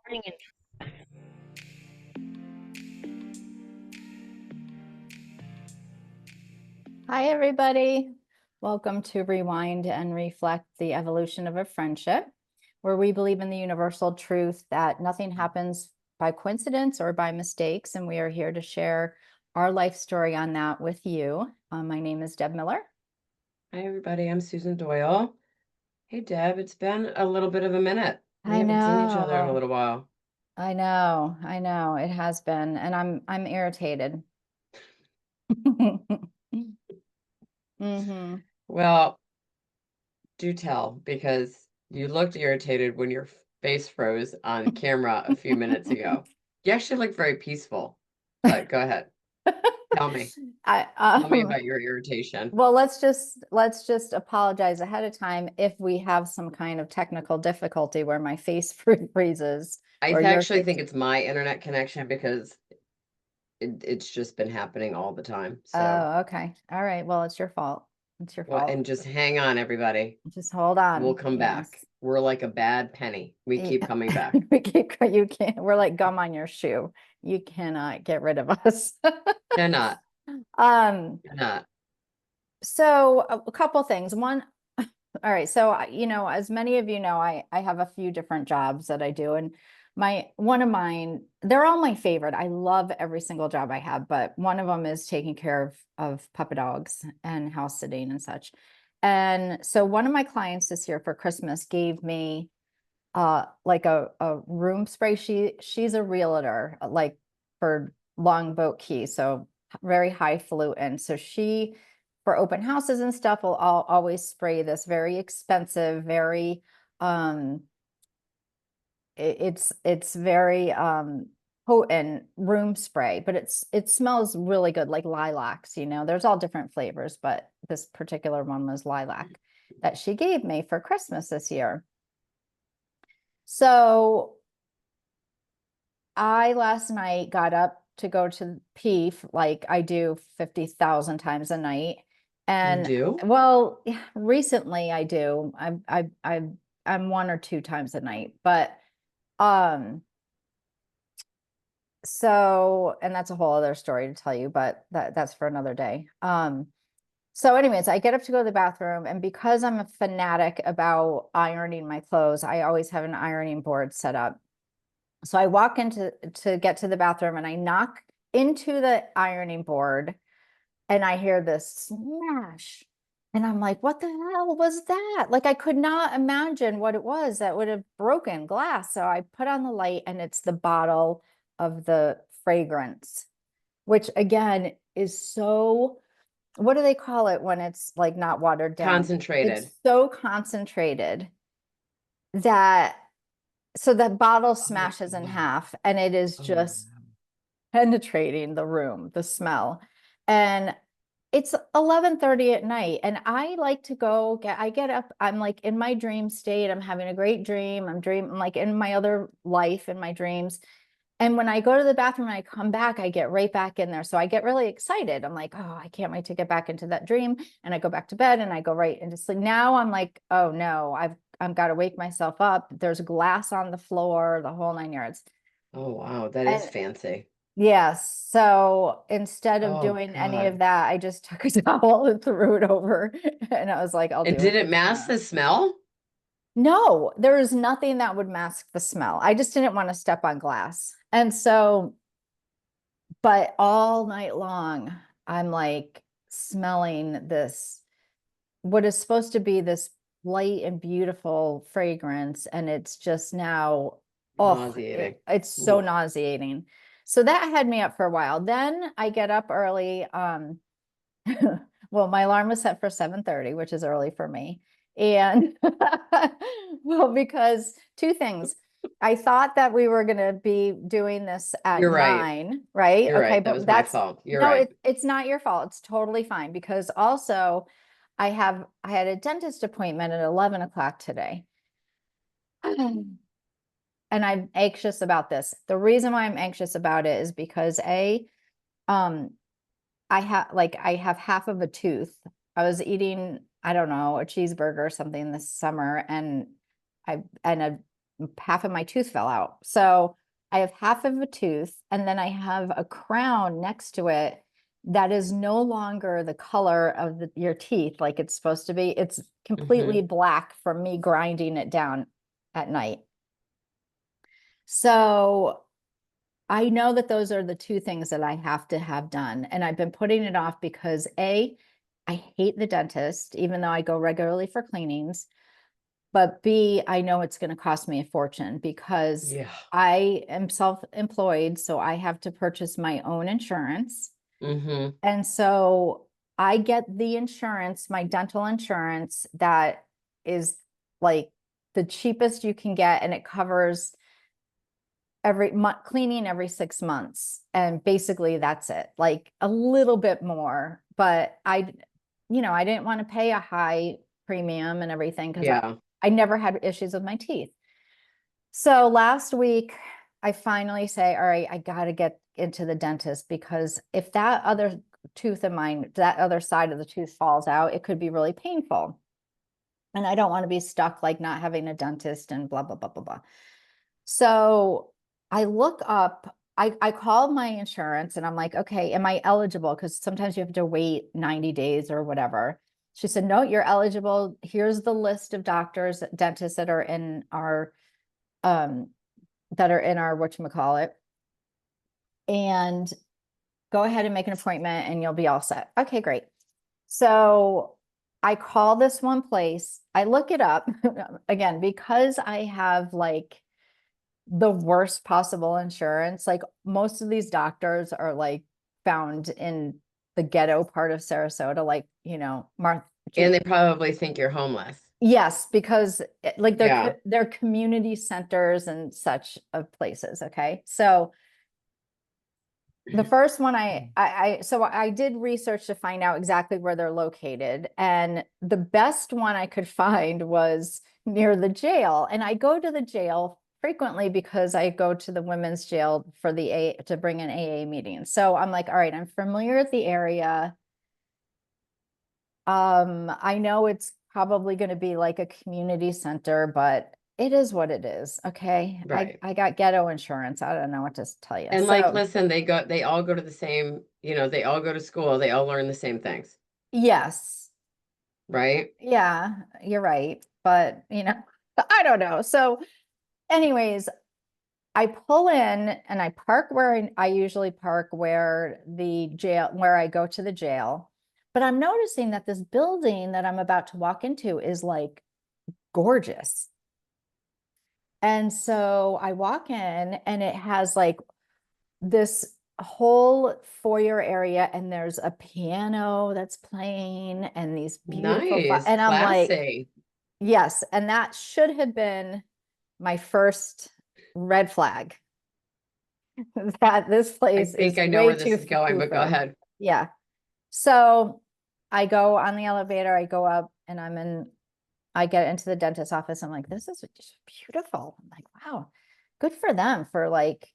Morning. Hi, everybody. Welcome to Rewind and Reflect the Evolution of a Friendship, where we believe in the universal truth that nothing happens by coincidence or by mistakes. And we are here to share our life story on that with you. My name is Deb Miller. Hi, everybody. I'm Susan Doyle. Hey, Deb. It's been a little bit of a minute. We I haven't seen each other in a know, little while. I know it has been, and I'm irritated. hmm Well, do tell, because you looked irritated when your face froze on camera a few minutes ago. You actually look very peaceful, but go ahead. Tell me. I Tell me about your irritation. Well, let's just apologize ahead of time if we have some kind of technical difficulty where my face freezes I or your actually face. think it's my internet connection because it's just been happening all the time. So, Oh, okay. All right. Well, it's your fault. It's your well, fault. and just hang on, everybody. Just hold We'll on. come Yes. back. We're like a bad penny. We keep coming back. You can't, we're like gum on your shoe. You cannot get rid of us. Cannot. Um, Cannot. so a couple things. One, all right. So, as many of you know, I have a few different jobs that I do, and one of mine, they're all my favorite. I love every single job I have, but one of them is taking care of puppy dogs and house sitting and such. And so one of my clients this year for Christmas gave me like a room spray. She's a realtor, like for Longboat Key, so very highfalutin. So she, for open houses and stuff, will always spray this very expensive, very it's very potent room spray, but it smells really good, like lilacs. There's all different flavors, but this particular one was lilac that she gave me for Christmas this year. So I last night got up to go to pee like I do 50,000 times a night. You And do? well, recently I do. I'm one or two times a night, but um and that's a whole other story to tell you, but that's for another day. So anyways, I get up to go to the bathroom, and because I'm a fanatic about ironing my clothes, I always have an ironing board set up. So I walk into to get to the bathroom, and I knock into the ironing board, and I hear this smash. And I'm like, what the hell was that? Like, I could not imagine what it was that would have broken glass. So I put on the light, and it's the bottle of the fragrance, which again is so, what do they call it when it's like not watered down? It's Concentrated. so concentrated that so that bottle Oh, smashes in wow. half, and it is Oh, just penetrating the room, the smell. And it's 11:30 at night, and I like to I get up, I'm like in my dream state, I'm having a great dream, I'm like in my other life, in my dreams. And when I go to the bathroom and I come back, I get right back in there. So I get really excited. I'm like, oh, I can't wait to get back into that dream. And I go back to bed and I go right into sleep. Now I'm like, oh no, I've got to wake myself up. There's glass on the floor, the whole nine yards. oh, wow. That is And fancy. yes, so instead of Oh, doing any of God. that, I just took a towel and threw it over. And I was like, I'll And deal did with it this mask tomorrow. the smell? No, there is nothing that would mask the smell. I just didn't want to step on glass. And so, but all night long, I'm like smelling this, what is supposed to be this light and beautiful fragrance. And it's just now, oh, Nauseating. it's so Oof. nauseating. So that had me up for a while. Then I get up early. Well, my alarm was set for 7:30, which is early for me. And well, because two things. I thought that we were going to be doing this at You're right. 9, right? You're Okay, right. That but was my that's fault. You're no, right. it's not your fault. It's totally fine because also I had a dentist appointment at 11 o'clock today. And I'm anxious about this. The reason why I'm anxious about it is because um, I have half of a tooth. I was eating, I don't know, a cheeseburger or something this summer, and I and a half of my tooth fell out. So I have half of a tooth, and then I have a crown next to it that is no longer the color of your teeth like it's supposed to be. It's completely black from me grinding it down at night. So I know that those are the two things that I have to have done. And I've been putting it off because A, I hate the dentist, even though I go regularly for cleanings. But B, I know it's going to cost me a fortune because Yeah. I am self-employed, so I have to purchase my own insurance. And so I get the insurance, my dental insurance, that is like the cheapest you can get, and it covers every month cleaning every 6 months. And basically that's it, like a little bit more, but I didn't want to pay a high premium and everything because I never had issues with my teeth. So last week I finally say, all right, I got to get into the dentist, because if that other tooth of mine, that other side of the tooth falls out, it could be really painful. And I don't want to be stuck like not having a dentist and blah, blah, blah, blah, blah. So I look up, I called my insurance and I'm like, okay, am I eligible? Because sometimes you have to wait 90 days or whatever. She said, no, you're eligible. Here's the list of doctors, dentists that are in our, whatchamacallit, and go ahead and make an appointment and you'll be all set. Okay, great. So I call this one place, I look it up again, because I have like the worst possible insurance. Like most of these doctors are like found in the ghetto part of Sarasota, like, And they probably think you're homeless. Yes, because like they're community centers and such of places. Okay. So the first one so I did research to find out exactly where they're located. And the best one I could find was near the jail. And I go to the jail frequently because I go to the women's jail for to bring an AA meeting. So I'm like, all right, I'm familiar with the area. I know it's probably going to be like a community center, but it is what it is. Okay. Right. I got ghetto insurance. I don't know what to tell you. And like, listen, they all go to the same, they all go to school. They all learn the same things. Yes. Right. Yeah, you're right. But, I don't know. So anyways, I pull in and I park where I usually park, where I go to the jail. But I'm noticing that this building that I'm about to walk into is like gorgeous. And so I walk in and it has like this whole foyer area, and there's a piano that's playing and these beautiful, Nice. and I'm like, Classy. yes. And that should have been my first red flag, that this I place is think I know way where this too is going, but go super. ahead. Yeah. So I go on the elevator, I go up, and I get into the dentist's office. I'm like, this is just beautiful. I'm like, wow, good for them for like,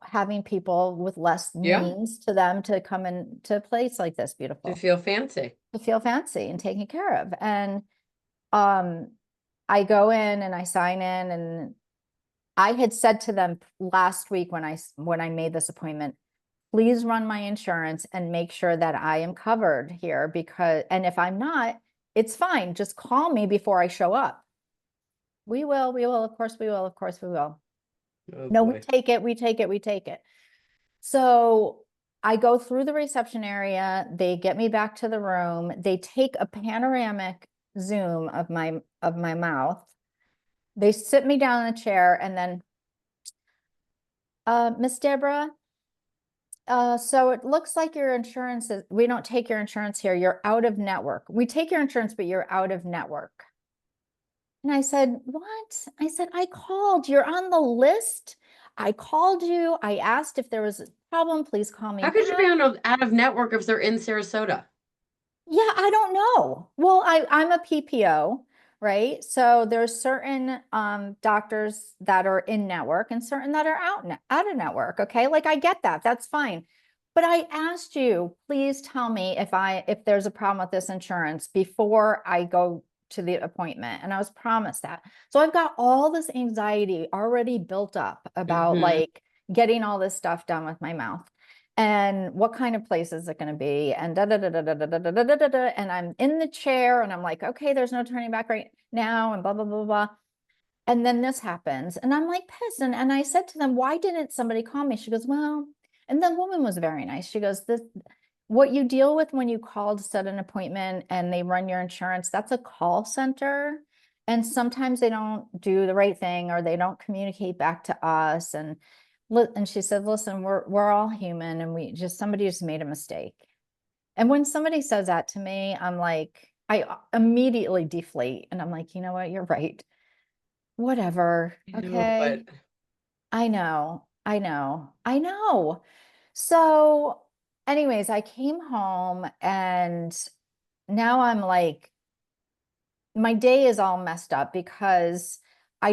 having people with less Yeah. means to them to come into a place like this. To Beautiful. feel fancy. To feel fancy and taken care of. And um, I go in and I sign in, and I had said to them last week when I made this appointment, please run my insurance and make sure that I am covered here, and if I'm not, it's fine. Just call me before I show up. We will, of course we will, of course we will. Oh No, we boy. take it, we take it, we take it. So I go through the reception area, they get me back to the room, they take a panoramic zoom of my mouth. They sit me down in a chair, and then, Miss Deborah, so it looks like your insurance we don't take your insurance here. You're out of network. We take your insurance, but you're out of network. And I said, what? I said, I called. You're on the list. I called you. I asked if there was a problem. Please call me How could you be back. out of network if they're in Sarasota? Yeah, I don't know. Well, I'm a PPO, right? So there's certain doctors that are in network and certain that are out of network. Okay, like I get that. That's fine. But I asked you, please tell me if there's a problem with this insurance before I go to the appointment, and I was promised that. So I've got all this anxiety already built up about like getting all this stuff done with my mouth. And what kind of place is it going to be? And da da da da da da da da da da da. And I'm in the chair and I'm like, okay, there's no turning back right now, and blah blah blah blah. And then this happens, and I'm like pissed. And I said to them, why didn't somebody call me? She goes, well, and the woman was very nice. She goes, this, what you deal with when you call to set an appointment and they run your insurance, that's a call center. And sometimes they don't do the right thing, or they don't communicate back to us. And she said, listen, we're all human, and somebody just made a mistake. And when somebody says that to me, I'm like, I immediately deflate, and I'm like, you know what? You're right. Whatever. Okay. But I know. I know. I know. So anyways, I came home, and now I'm like, my day is all messed up because I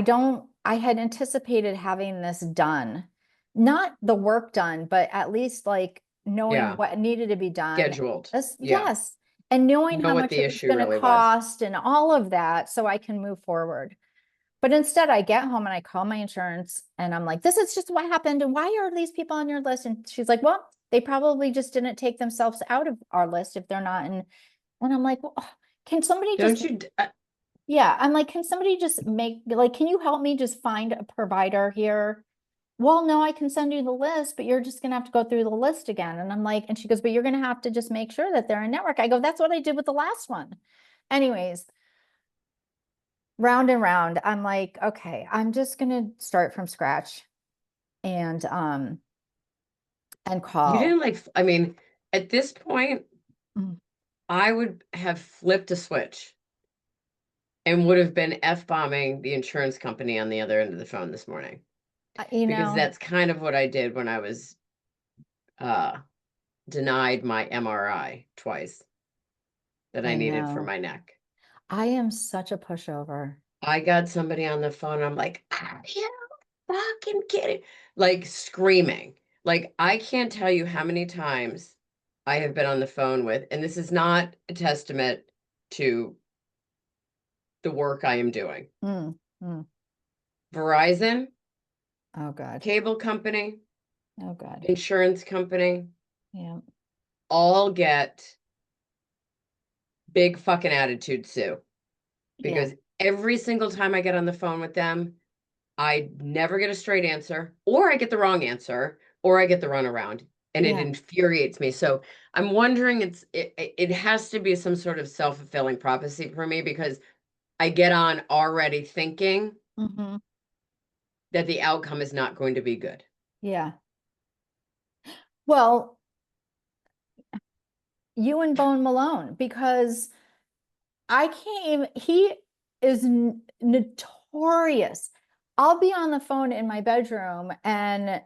had anticipated having this done, not the work done, but at least like knowing yeah, what needed to be done. scheduled. Yeah. Yes. And knowing Know how what much the it was issue going to really was. cost and all of that, so I can move forward. But instead, I get home and I call my insurance, and I'm like, this is just what happened. And why are these people on your list? And she's like, well, they probably just didn't take themselves out of our list if they're not in. And I'm like, well, can somebody just, Don't you? yeah, I'm like, can somebody just can you help me just find a provider here? Well, no, I can send you the list, but you're just going to have to go through the list again. And I'm like, and she goes, but you're going to have to just make sure that they're in network. I go, that's what I did with the last one. Anyways, round and round, I'm like, okay, I'm just gonna start from scratch and You call. didn't like, I mean, at this point, Mm. I would have flipped a switch and would have been F-bombing the insurance company on the other end of the phone this morning. You Because know, that's kind of what I did when I was uh denied my MRI twice that I I needed for know. my neck. I am such a pushover. I got somebody on the phone. I'm like, are you fucking kidding? Like screaming. Like, I can't tell you how many times I have been on the phone with, and this is not a testament to the work I am doing. Mm, mm. Verizon, Oh God. cable company, Oh God. insurance company, Yeah. all get big fucking attitude, Sue. Yeah. Because every single time I get on the phone with them, I never get a straight answer, or I get the wrong answer, or I get the runaround, and it Yeah. infuriates me. So I'm wondering, it has to be some sort of self-fulfilling prophecy for me, because I get on already thinking Hmm. that the outcome is not going to be good. Yeah. Well, you and Bone Malone, because I can't even, he is notorious. I'll be on the phone in my bedroom, and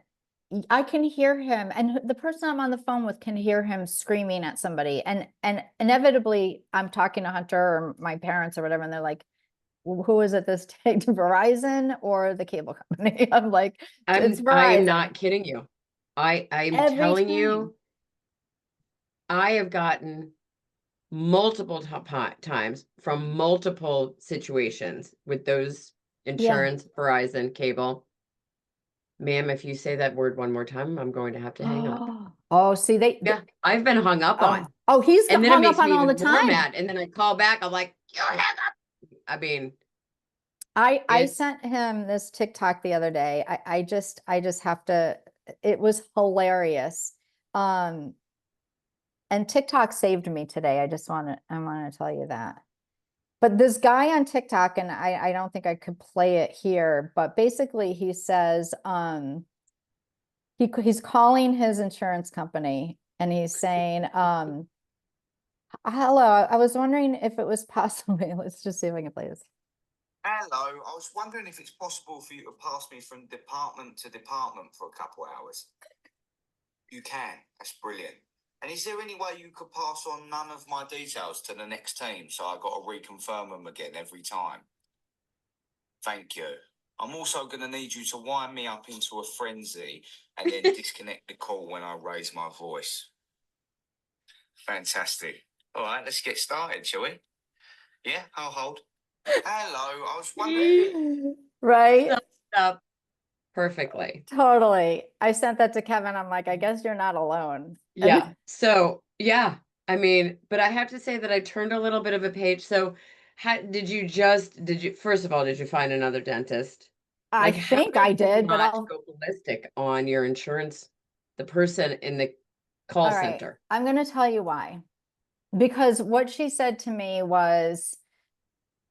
I can hear him, and the person I'm on the phone with can hear him screaming at somebody. And inevitably I'm talking to Hunter or my parents or whatever, and they're like, who is it this day? Verizon or the cable company? I'm like, it's I am Verizon not kidding you. I'm every telling time. you, I have gotten multiple times from multiple situations with those Yeah. insurance, Verizon, cable. Ma'am, if you say that word one more time, I'm going to have to hang up. Oh, see, Yeah, I've been hung up on. he's And then it hung up makes on me all the even more time. mad. And then I call back, I'm like, you hung up. I mean, I it's sent him this TikTok the other day. I just have to, it was hilarious. Um, and TikTok saved me today. I want to tell you that. But this guy on TikTok, and I don't think I could play it here, but basically he says, he's calling his insurance company, and he's saying, hello, I was wondering if it was possible. Let's just see if I can play this. Hello, I was wondering if it's possible for you to pass me from department to department for a couple of hours. You can. That's brilliant. And is there any way you could pass on none of my details to the next team so I got to reconfirm them again every time? Thank you. I'm also going to need you to wind me up into a frenzy and then disconnect the call when I raise my voice. Fantastic. All right, let's get started, shall we? Yeah, I'll hold. Hello, I was wondering. Right? Summed it up perfectly. Totally. I sent that to Kevin. I'm like, I guess you're not alone. And Yeah. So, yeah, I mean, but I have to say that I turned a little bit of a page. So, first of all, did you find another dentist? I Like, how think I did you did, but not I'll, go ballistic on your insurance, the person in the call all right. center? I'm going to tell you why. Because what she said to me was,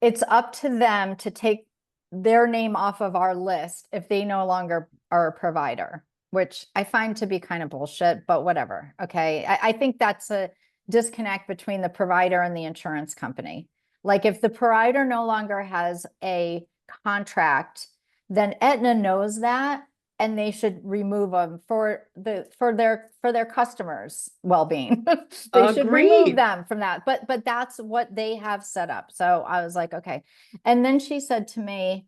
it's up to them to take their name off of our list if they no longer are a provider, which I find to be kind of bullshit, but whatever. Okay. I think that's a disconnect between the provider and the insurance company. Like if the provider no longer has a contract, then Aetna knows that and they should remove them for their customers' well-being. They should remove Agreed. them from that. But that's what they have set up. So I was like, okay. And then she said to me,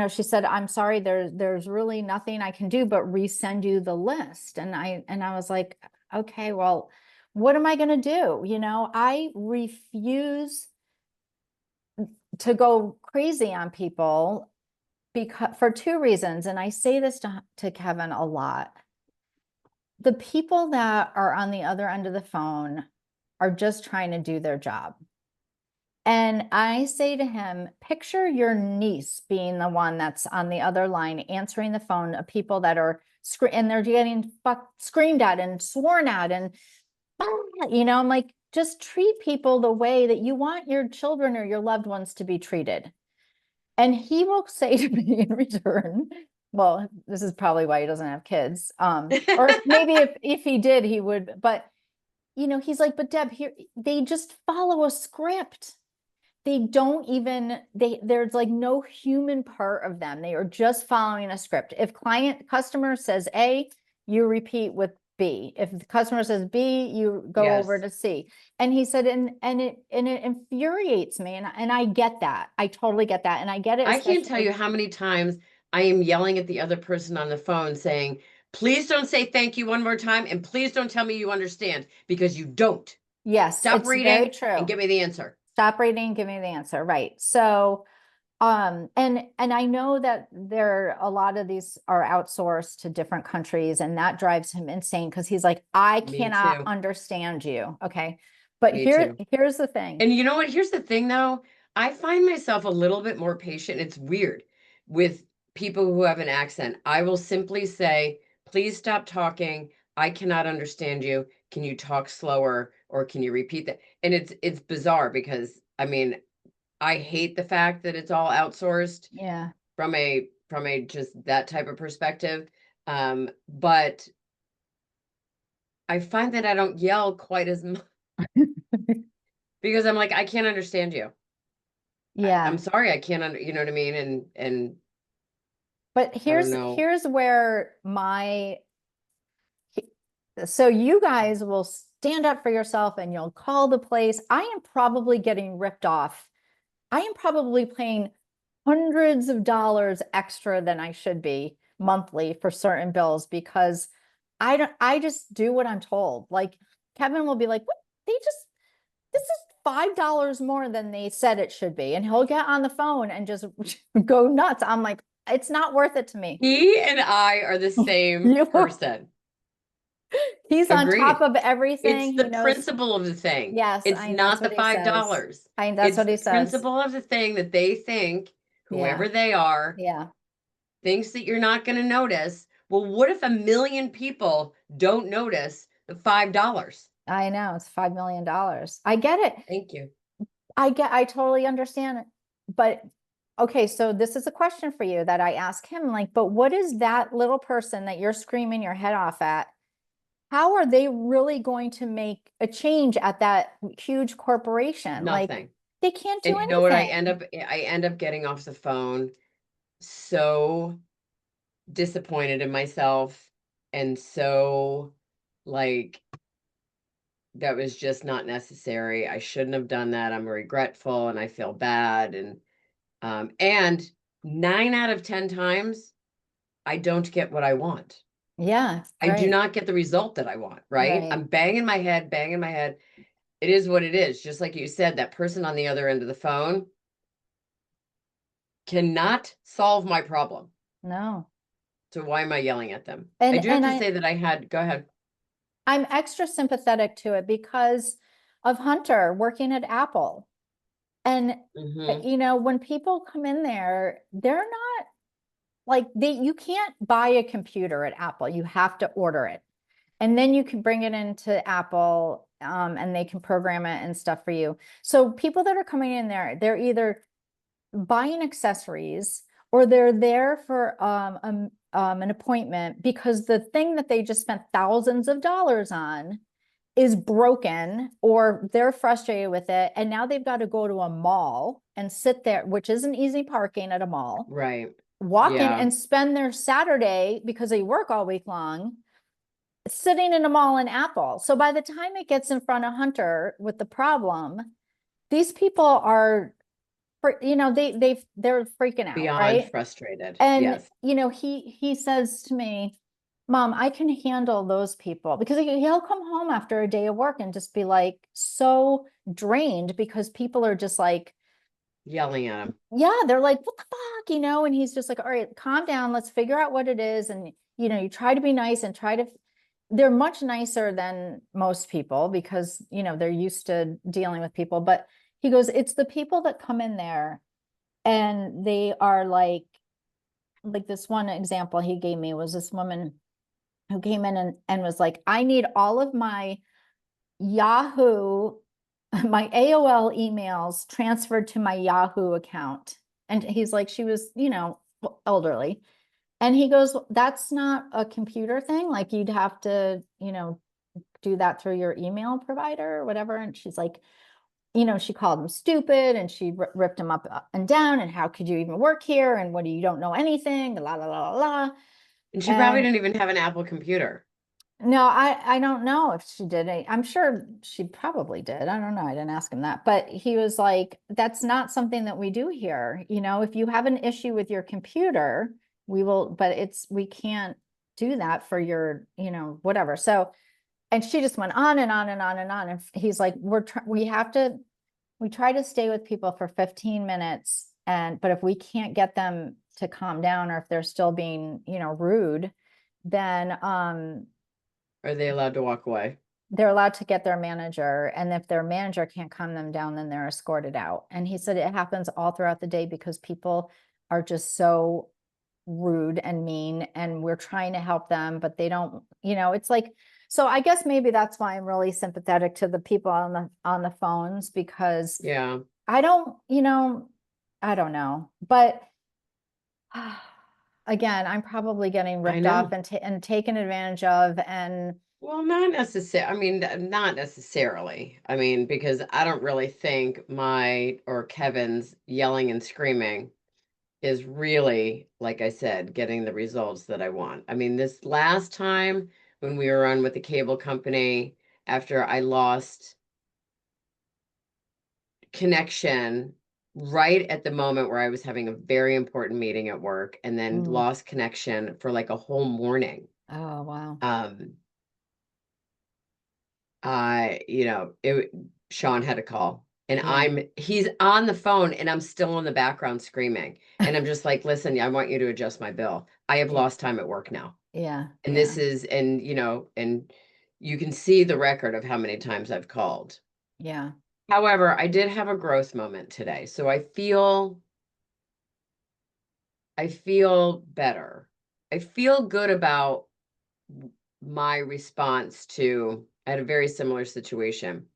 she said, I'm sorry, there's really nothing I can do but resend you the list. And I was like, okay, well, what am I going to do? I refuse to go crazy on people because for two reasons. And I say this to Kevin a lot. The people that are on the other end of the phone are just trying to do their job. And I say to him, picture your niece being the one that's on the other line answering the phone of people that are and they're getting screamed at and sworn at and I'm like, just treat people the way that you want your children or your loved ones to be treated. And he will say to me in return, well, this is probably why he doesn't have kids. Or maybe if he did, he would, but he's like, but Deb, here, they just follow a script. They don't even, there's like no human part of them. They are just following a script. If customer says A, you repeat with B. If the customer says B, you go over to C. And he said, and it infuriates me. And I get that. I totally get that. And I get it. I can't tell you how many times I am yelling at the other person on the phone saying, please don't say thank you one more time. And please don't tell me you understand because you don't. Yes, Stop it's reading very true. and give me the answer. Stop reading, give me the answer. Right. So, and I know that a lot of these are outsourced to different countries, and that drives him insane because he's like, I cannot understand you. Okay. But here's the thing. And you know what? Here's the thing though. I find myself a little bit more patient. It's weird with people who have an accent. I will simply say, please stop talking. I cannot understand you. Can you talk slower or can you repeat that? And it's bizarre because I mean, I hate the fact that it's all outsourced. Yeah. From a just that type of perspective. But I find that I don't yell quite as much because I'm like, I can't understand you. Yeah. I'm sorry, I can't you know what I mean? And but here's where so you guys will stand up for yourself and you'll call the place. I am probably getting ripped off. I am probably paying hundreds of dollars extra than I should be monthly for certain bills because I just do what I'm told. Like Kevin will be like, what? This is $5 more than they said it should be. And he'll get on the phone and just go nuts. I'm like, it's not worth it to me. He and I are the same person. He's on top of everything. It's the principle of the thing. Yes. It's not the $5. That's what he says. It's the principle of the thing that they think, whoever they are, thinks that you're not going to notice. Well, what if 1 million people don't notice the $5? I know, it's $5 million. I get it. Thank you. I totally understand it. But okay, so this is a question for you that I ask him, like, but what is that little person that you're screaming your head off at? How are they really going to make a change at that huge corporation? Nothing. Like, they can't do anything. You know what? I end up getting off the phone so disappointed in myself and so like that was just not necessary. I shouldn't have done that. I'm regretful and I feel bad. And 9 out of 10 times, I don't get what I want. Yeah. I do not get the result that I want, right? I'm banging my head. It is what it is. Just like you said, that person on the other end of the phone cannot solve my problem. No. So why am I yelling at them? And I do have and to say that go ahead. I'm extra sympathetic to it because of Hunter working at Apple. And Hmm. you know, when people come in there, they're not like you can't buy a computer at Apple. You have to order it. And then you can bring it into Apple and they can program it and stuff for you. So people that are coming in there, they're either buying accessories or they're there for an appointment because the thing that they just spent thousands of dollars on is broken or they're frustrated with it. And now they've got to go to a mall and sit there, which isn't easy parking at a mall, Right. walk in Yeah. and spend their Saturday because they work all week long sitting in a mall in Apple. So by the time it gets in front of Hunter with the problem, these people are, you know, they're freaking out, Beyond right? frustrated. And Yes. you know, he says to me, Mom, I can handle those people because he'll come home after a day of work and just be like so drained because people are just like Yelling at him. yeah, they're like, what the fuck, you know? And he's just like, all right, calm down. Let's figure out what it is. And, you know, you try to be nice and they're much nicer than most people because, you know, they're used to dealing with people. But he goes, it's the people that come in there and they are like this one example he gave me was this woman who came in and was like, I need all of my Yahoo, my AOL emails transferred to my Yahoo account. And he's like, she was, you know, elderly. And he goes, that's not a computer thing. Like you'd have to, you know, do that through your email provider or whatever. And she's like, you know, she called him stupid and she ripped him up and down. And how could you even work here? And what do you don't know anything? La la la la la. And she probably And didn't even have an Apple computer. no, I don't know if she did. I'm sure she probably did. I don't know. I didn't ask him that. But he was like, that's not something that we do here. You know, if you have an issue with your computer, we will, but we can't do that for your, you know, whatever. So, and she just went on and on and on and on. And he's like, we try to stay with people for 15 minutes. But if we can't get them to calm down or if they're still being, you know, rude, then, Are they allowed to walk away? they're allowed to get their manager. And if their manager can't calm them down, then they're escorted out. And he said it happens all throughout the day because people are just so rude and mean and we're trying to help them, but they don't, you know, it's like, so I guess maybe that's why I'm really sympathetic to the people on the phones because Yeah. I don't, you know, I don't know. But again, I'm probably getting I ripped off know. and taken advantage of and Well, not necessarily. I mean, not necessarily. I mean, because I don't really think my or Kevin's yelling and screaming is really, like I said, getting the results that I want. I mean, this last time when we were on with the cable company, after I lost connection right at the moment where I was having a very important meeting at work and then lost connection for like a whole morning. oh wow. You know, Sean had a call and Yeah. he's on the phone and I'm still in the background screaming. And I'm just like, listen, I want you to adjust my bill. I have lost time at work now. Yeah. And Yeah. and you know, and you can see the record of how many times I've called. Yeah. However, I did have a growth moment today. So I feel better. I feel good about my response to, I had a very similar situation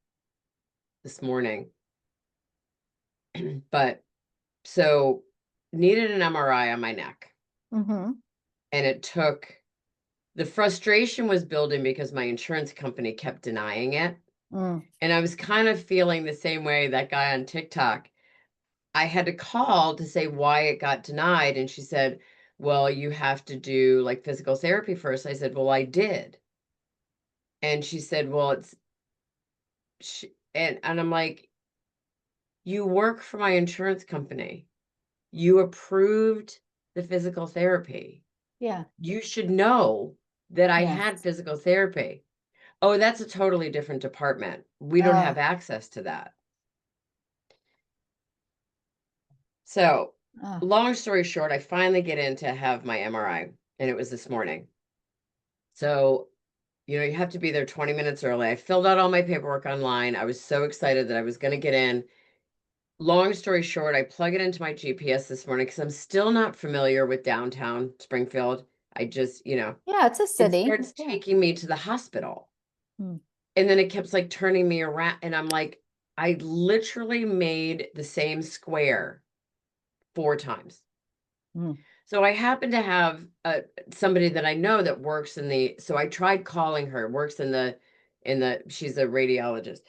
this morning. But so needed an MRI on my neck. Mm-hmm. And the frustration was building because my insurance company kept denying it. And I was kind of feeling the same way that guy on TikTok. I had to call to say why it got denied. And she said, well, you have to do like physical therapy first. I said, well, I did. And she said, well, and I'm like, you work for my insurance company. You approved the physical therapy. Yeah. You should know that I Yeah. had physical therapy. Oh, that's a totally different department. We don't have access to that. So, long story short, I finally get in to have my MRI, and it was this morning. So, you know, you have to be there 20 minutes early. I filled out all my paperwork online. I was so excited that I was going to get in. Long story short, I plug it into my GPS this morning because I'm still not familiar with downtown Springfield. I just, you know, Yeah, it's a it city. starts Yeah. taking me to the hospital. Hmm. And then it keeps like turning me around. And I'm like, I literally made the same square 4 times. Hmm. So I happen to have somebody that I know that works in the, so I tried calling her, works in the, she's a radiologist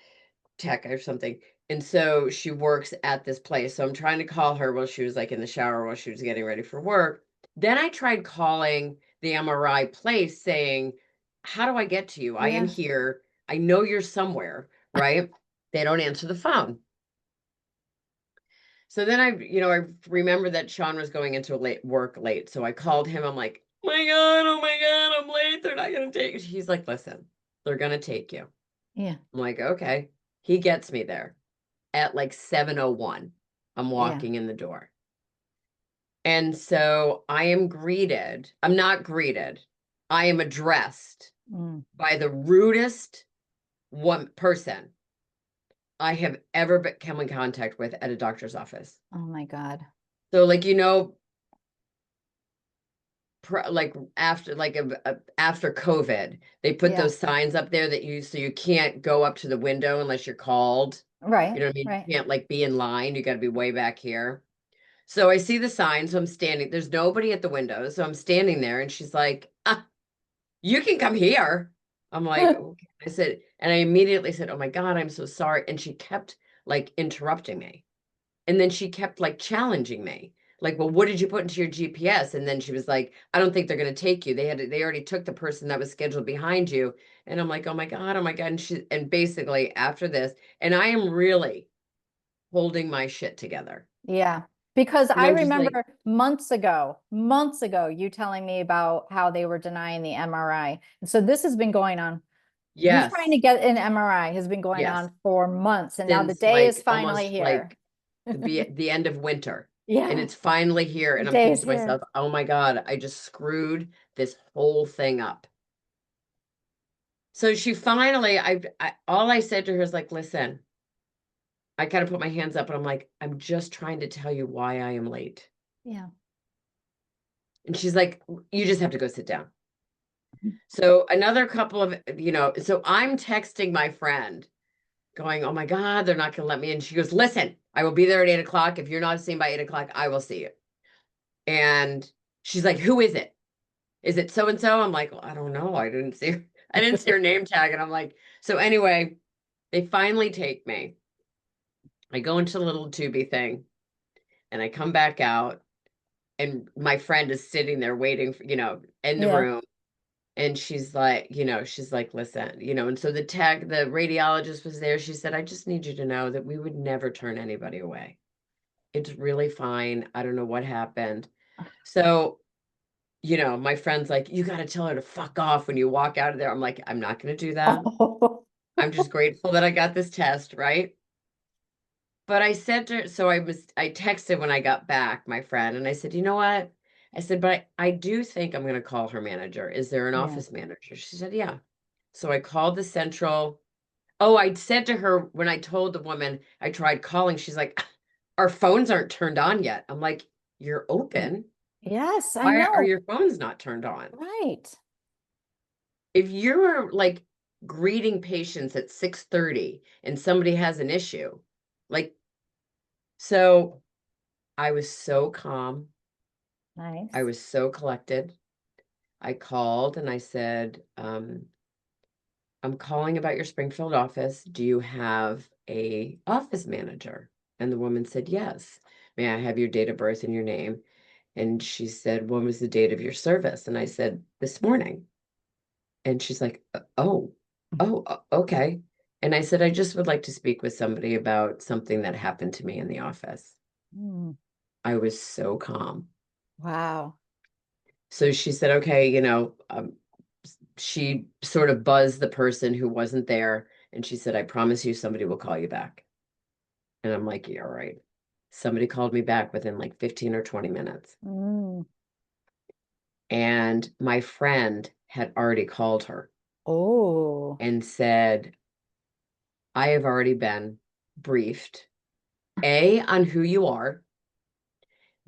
tech or something. And so she works at this place. So I'm trying to call her while she was like in the shower while she was getting ready for work. Then I tried calling the MRI place saying, how do I get to you? I am Yeah. here. I know you're somewhere, right? They don't answer the phone. So then I remember that Sean was going into work late. So I called him. I'm like, oh my God, I'm late. They're not going to take. He's like, listen, they're going to take you. Yeah. I'm like, okay. He gets me there at like 7:01. I'm walking in the door. And so I am greeted. I'm not greeted. I am addressed by the rudest person I have ever come in contact with at a doctor's office. Oh my God. So like, you know, like after after COVID, they put those signs up there that so you can't go up to the window unless you're called. Right. You know what I mean? Right. You can't like be in line. You got to be way back here. So I see the sign. So I'm standing. There's nobody at the window. So I'm standing there, and she's like, "You can come here." I'm like, okay. I said, and I immediately said, "Oh my God, I'm so sorry." And she kept like interrupting me, and then she kept like challenging me. Like, well, what did you put into your GPS? And then she was like, I don't think they're going to take you. They already took the person that was scheduled behind you. And I'm like, oh my God, oh my God. And basically after this, and I am really holding my shit together. Yeah. Because And I I'm just like, remember months ago, you telling me about how they were denying the MRI. And so this has been going on. You yes, trying to get an MRI has been going yes, on for months. And now the since day is like finally almost here. like the end of winter. And Yeah. it's finally here. The And I'm day thinking is to here. myself, oh my God, I just screwed this whole thing up. So she finally, all I said to her is like, listen, I kind of put my hands up and I'm like, I'm just trying to tell you why I am late. Yeah. And she's like, you just have to go sit down. So another couple of, so I'm texting my friend going, oh my God, they're not going to let me in. She goes, listen, I will be there at 8:00. If you're not seen by 8:00, I will see you. And she's like, who is it? Is it so-and-so? I'm like, well, I don't know. I didn't see her name tag. And I'm like, so anyway, they finally take me. I go into the little tubey thing and I come back out and my friend is sitting there waiting for, in the room. And she's like, listen, and so the radiologist was there. She said, I just need you to know that we would never turn anybody away. It's really fine. I don't know what happened. So, my friend's like, you got to tell her to fuck off when you walk out of there. I'm like, I'm not going to do that. I'm just grateful that I got this test, right? But I said to her, so I texted when I got back, my friend, and I said, you know what? I said, but I do think I'm going to call her manager. Is there an office manager? She said, yeah. So I called the central. Oh, I said to her when I told the woman I tried calling, she's like, our phones aren't turned on yet. I'm like, you're open. Yes, I Why are know. your phones not turned on? Right. If you're like greeting patients at 6:30 and somebody has an issue, like, so I was so calm. Nice. I was so collected. I called and I said, I'm calling about your Springfield office. Do you have a office manager? And the woman said, yes. May I have your date of birth and your name? And she said, when was the date of your service? And I said, this morning. And she's like, okay. And I said, I just would like to speak with somebody about something that happened to me in the office. I was so calm. Wow. So she said, okay, she sort of buzzed the person who wasn't there, and she said, I promise you somebody will call you back. And I'm like, yeah, all right. Somebody called me back within like 15 or 20 minutes. Mm. And my friend had already called her Oh. and said, I have already been briefed, A, on who you are,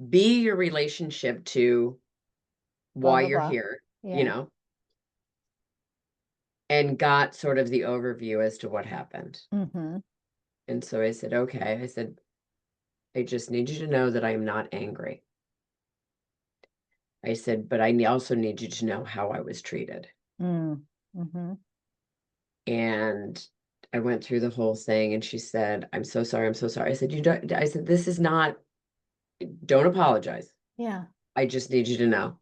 B, your relationship to Blah, why blah, you're blah. here, you Yeah. know, and got sort of the overview as to what happened. Mm-hmm. And so I said, okay. I said, I just need you to know that I am not angry. I said, but I also need you to know how I was treated. Mm-hmm. And I went through the whole thing, and she said, I'm so sorry. I'm so sorry. I said, I said, this is not, don't apologize. Yeah. I just need you to know.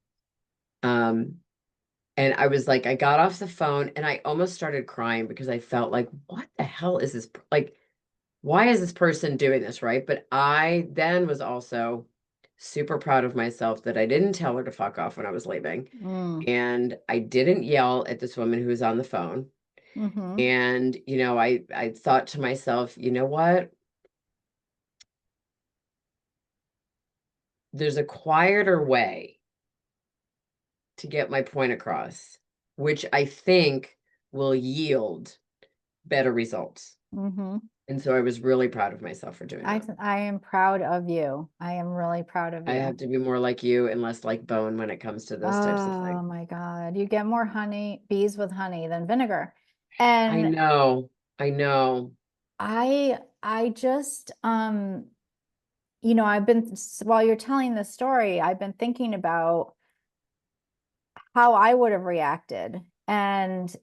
And I was like, I got off the phone and I almost started crying because I felt like, what the hell is this? Like, why is this person doing this? Right. But I then was also super proud of myself that I didn't tell her to fuck off when I was leaving. Mm. And I didn't yell at this woman who was on the phone. Mm-hmm. And, I thought to myself, you know what? There's a quieter way to get my point across, which I think will yield better results. Mm-hmm. And so I was really proud of myself for doing that. I am proud of you. I am really proud of I you. have to be more like you and less like Bone when it comes to those types of Oh things. my God. You get more bees with honey than vinegar. I And know. I know. I just, while you're telling the story, I've been thinking about how I would have reacted. And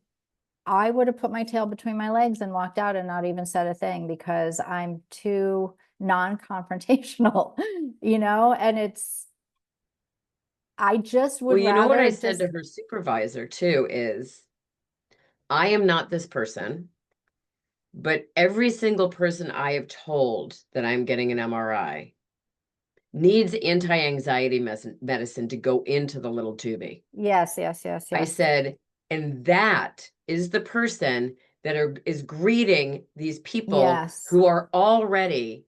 I would have put my tail between my legs and walked out and not even said a thing because I'm too non-confrontational, and I just Well, would you know what I rather said just, to her supervisor too is, I am not this person, but every single person I have told that I'm getting an MRI needs anti-anxiety medicine to go into the little tubie. yes. I said, and that is the person that is greeting these people Yes. who are already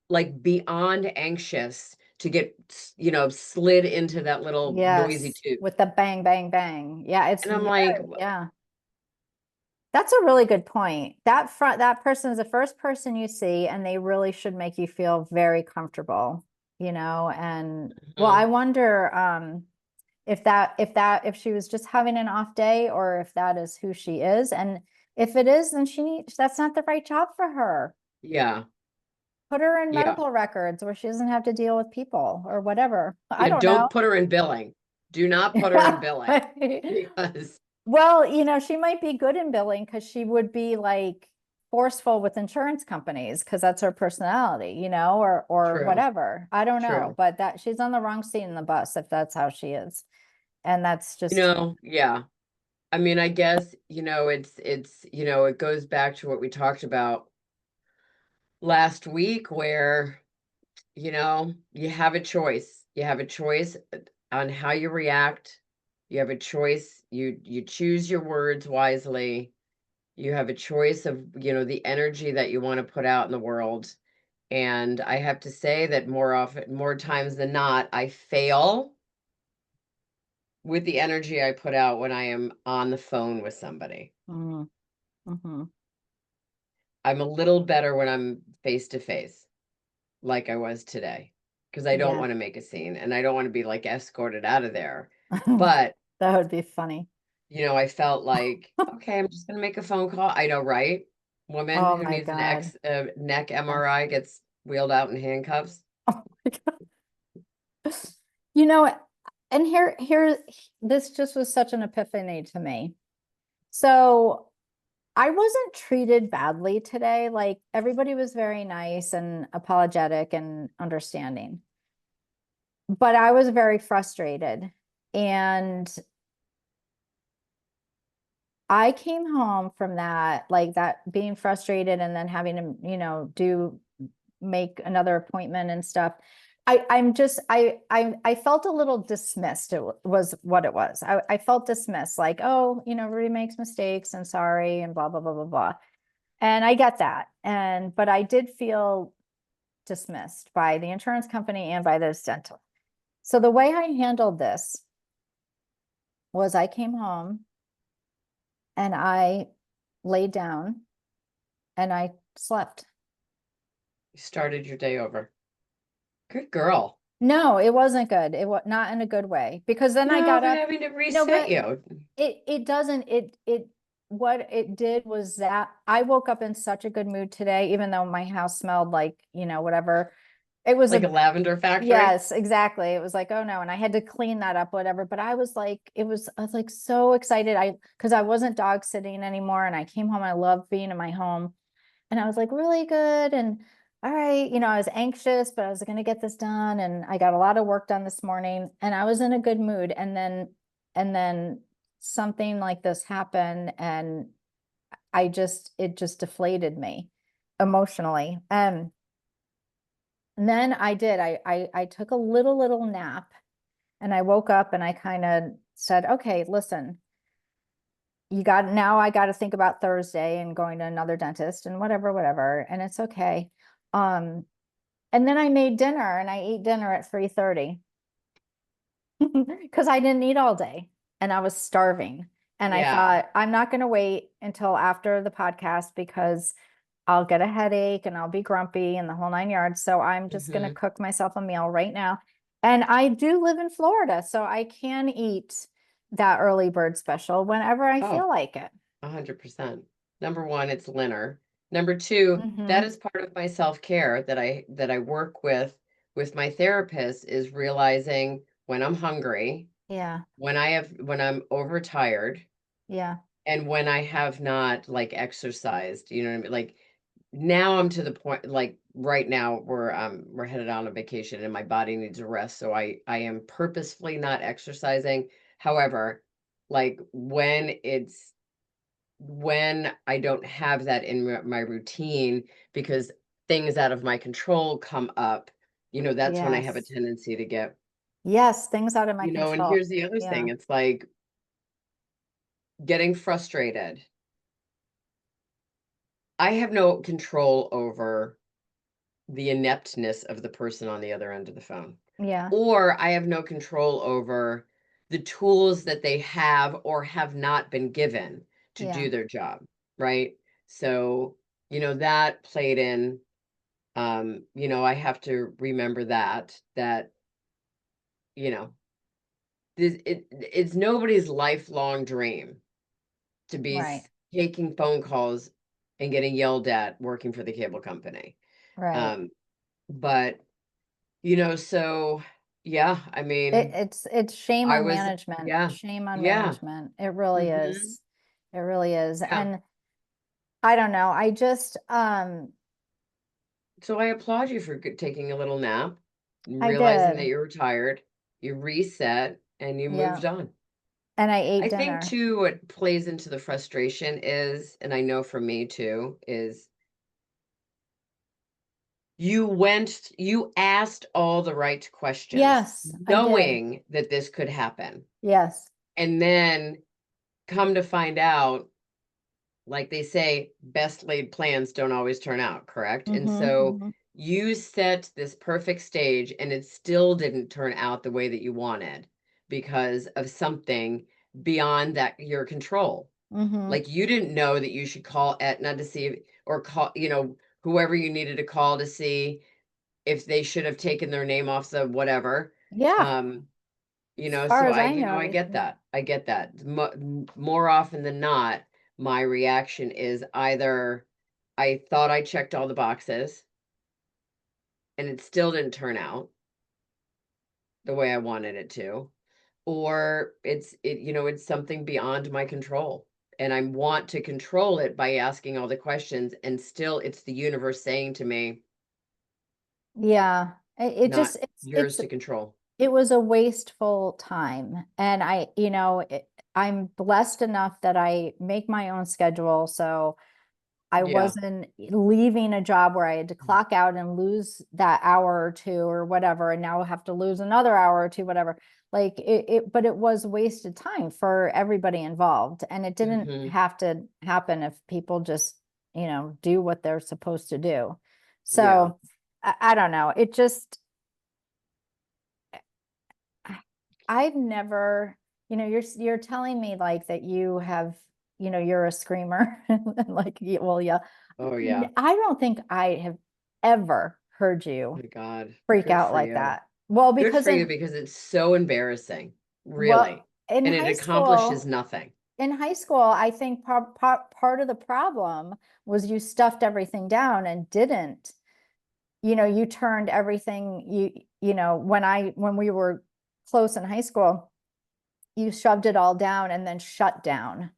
like beyond anxious to get, slid into that little noisy Yes. tube. With the bang, bang, bang. Yeah. And I'm like, Yeah. That's a really good point. That person is the first person you see, and they really should make you feel very comfortable, and well, I wonder, if she was just having an off day or if that is who she is. And if it is, then that's not the right job for her. yeah, Put her in yeah. medical records where she doesn't have to deal with people or whatever. I Yeah, don't don't know. put her in billing. Do not put her in billing because Well, she might be good in billing because she would be like forceful with insurance companies because that's her personality, or true, whatever. I don't know, true. but that she's on the wrong seat in the bus if that's how she is. And that's just, Yeah. I mean, I guess, it goes back to what we talked about last week where, you have a choice. You have a choice on how you react. You have a choice. You choose your words wisely. You have a choice of, the energy that you want to put out in the world. And I have to say that more times than not, I fail with the energy I put out when I am on the phone with somebody. mm-hmm. I'm a little better when I'm face to face, like I was today, because I don't Yeah. want to make a scene and I don't want to be like escorted out of there. But, That would be funny. I felt like, okay, I'm just going to make a phone call. I know, right? Woman Oh who my needs an God. neck Yeah. MRI gets wheeled out in handcuffs. Oh my God. You know, and here, this just was such an epiphany to me. So I wasn't treated badly today. Like everybody was very nice and apologetic and understanding. But I was very frustrated. And I came home from that, like that being frustrated and then having to, make another appointment and stuff. I felt a little dismissed. Was what it was. I felt dismissed, like, oh, everybody makes mistakes and sorry and blah, blah, blah, blah, blah. And I get that. But I did feel dismissed by the insurance company and by this dental. So the way I handled this was I came home and I laid down and I slept. You started your day over. Good girl. No, it wasn't good. It was not in a good way, because then I No, got but up. having to No, reset but you. it doesn't, what it did was that I woke up in such a good mood today, even though my house smelled like, whatever. It was Like a lavender factory. yes, exactly. It was like, oh no. And I had to clean that up, whatever. But I was like, I was like so excited. Because I wasn't dog sitting anymore. And I came home. I love being in my home. And I was like, really good. And all right, I was anxious, but I was going to get this done. And I got a lot of work done this morning and I was in a good mood. And then something like this happened and it just deflated me emotionally. And then I took a little nap and I woke up and I kind of said, okay, listen, I got to think about Thursday and going to another dentist and whatever, and it's okay. And then I made dinner and I ate dinner at 3:30 because I didn't eat all day and I was starving. And I thought, I'm not going to wait until after the podcast because I'll get a headache and I'll be grumpy and the whole 9 yards. So I'm just going to cook myself a meal right now. And I do live in Florida, so I can eat that early bird special whenever I feel like it. 100%. Number one, it's Linner. Number two, that is part of my self-care that I work with my therapist, is realizing when I'm hungry, Yeah. when I'm overtired, Yeah. and when I have not like exercised, you know what I mean? Like now I'm to the point, like right now we're headed on a vacation and my body needs a rest. So I am purposefully not exercising. However, like when I don't have that in my routine because things out of my control come up, that's when I have a Yes. tendency to get, Yes, things out of my and control. here's the other Yeah. thing. It's like getting frustrated. I have no control over the ineptness of the person on the other end of the phone. Yeah. Or I have no control over the tools that they have or have not been given to Yeah. do their job, right? So, that played in, I have to remember that, it's nobody's lifelong dream to be Right. taking phone calls and getting yelled at working for the cable company. Right. But so yeah, I mean, It's shame I on was, management. yeah, Shame on yeah, management. It really mhm, is. It really is. yeah. And I don't know. I just So I applaud you for taking a little nap, and I realizing that did. you were tired, you reset, and you Yeah. moved on. And I ate I think dinner. too, what plays into the frustration is, and I know for me too, is you asked all the right questions, Yes, I did. knowing that this could happen. Yes. And then come to find out, like they say, best laid plans don't always turn out, correct? And so Mm-hmm. you set this perfect stage and it still didn't turn out the way that you wanted because of something beyond that your control. Mm-hmm. Like you didn't know that you should call Aetna to see or call, whoever you needed to call to see if they should have taken their name off the whatever. Yeah. Um, As far so as I, I know, I they get should. that. I get that. More often than not, my reaction is either I thought I checked all the boxes and it still didn't turn out the way I wanted it to, or it's something beyond my control. And I want to control it by asking all the questions, and still it's the universe saying to me, Yeah. It not just yours to control. it was a wasteful time. And I'm blessed enough that I make my own schedule. So I Yeah. wasn't leaving a job where I had to clock out and lose that hour or two or whatever, and now have to lose another hour or two, whatever. Like but it was wasted time for everybody involved. And it didn't Mhm. have to happen if people just, do what they're supposed to do. Yeah. So I don't know. It just, I've never, you're telling me like that you have, you're a screamer. Like, well, yeah. Oh yeah. I don't think I have ever heard Oh you my God. freak Good out for like you. that. Well, Good because for you because it's so embarrassing, really. in And it high accomplishes school, nothing. I think part of the problem was you stuffed everything down and didn't, you turned everything, when we were close in high school, you shoved it all down and then shut down.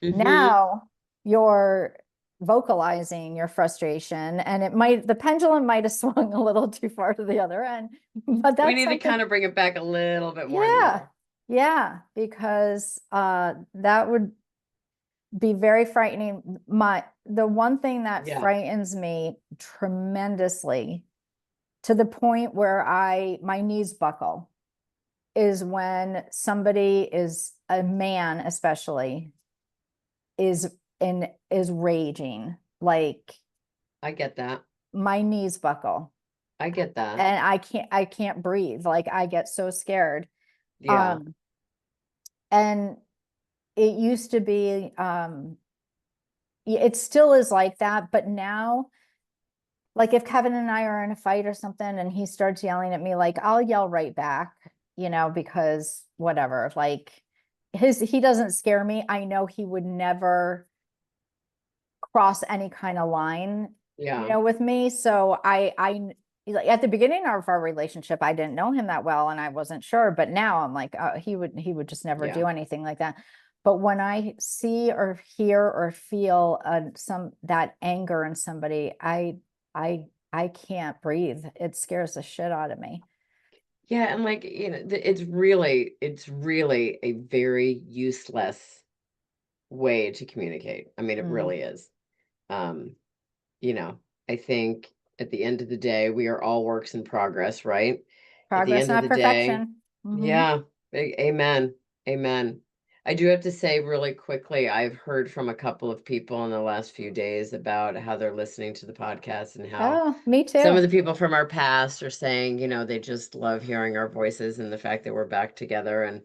Mhm. Now you're vocalizing your frustration, and the pendulum might have swung a little too far to the other end, but We that's need to something. kind of bring it back a little bit more in the Yeah. middle. Yeah, because that would be very frightening. The one thing that Yeah. frightens me tremendously, to the point where my knees buckle, is when somebody is a man, especially, is raging. Like, I get that. my knees buckle I get that. and I can't breathe. Like, I get so scared. Yeah. And it used to be, it still is like that, but now, like, if Kevin and I are in a fight or something and he starts yelling at me, like, I'll yell right back, because whatever, like, he doesn't scare me. I know he would never cross any kind of line, Yeah. with me. So like, at the beginning of our relationship, I didn't know him that well and I wasn't sure, but now I'm like, he would just never do Yeah. anything like that. But when I see or hear or feel that anger in somebody, I can't breathe. It scares the shit out of me. Yeah, and like, it's really a very useless way to communicate. I mean, it Mm. really is. Um, I think at the end of the day, we are all works in progress, right? At the Progress, end of not the day, perfection. Mhm. yeah, amen. Amen. I do have to say really quickly, I've heard from a couple of people in the last few days about how they're listening to the podcast and how Oh, me some of too. the people from our past are saying, they just love hearing our voices and the fact that we're back together. And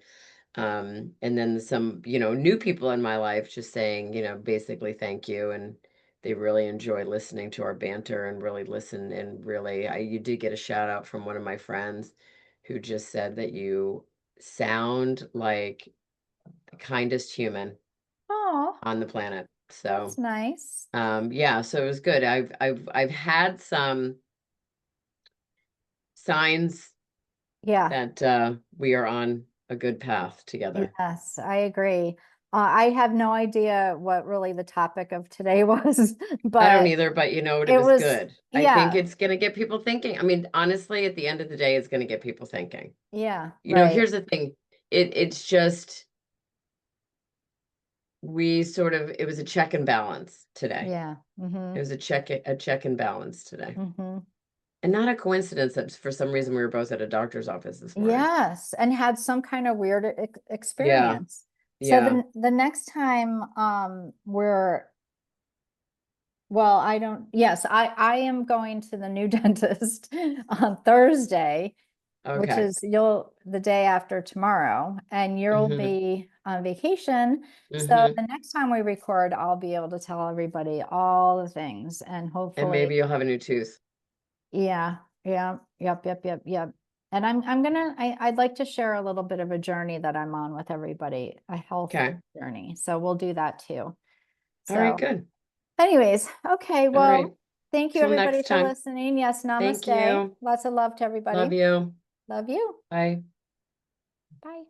then some, new people in my life just saying, basically thank you. And they really enjoy listening to our banter and really listen. And really, you did get a shout out from one of my friends who just said that you sound like the kindest human Oh, on the planet. that's So, nice. yeah, so it was good. I've had some signs Yeah. that we are on a good path together. Yes, I agree. I have no idea what really the topic of today was, I don't but either, but it it was was, good. I think yeah, it's going to get people thinking. I mean, honestly, at the end of the day, it's going to get people thinking. yeah, right. Here's the thing. It's just it was a check and balance today. Yeah. It was a check and balance today. Mm-hmm. And not a coincidence that for some reason we were both at a doctor's office this morning. Yes, and had some kind of weird Yeah. experience. So Yeah. the next time well, I am going to the new dentist on Thursday, which Okay. is the day after tomorrow, and you'll Mhm. be on vacation. So Mhm. the next time we record, I'll be able to tell everybody all the things, and And hopefully, maybe you'll have a new tooth. yeah, yeah, yep. And I'd like to share a little bit of a journey that I'm on with everybody, a health Okay. journey. So we'll do that too. All right, So good. anyways, okay, All right. well, thank you Till everybody next for time. listening. Yes, Thank namaste. you. Lots of love to everybody. Love you. Love you. Bye. Bye.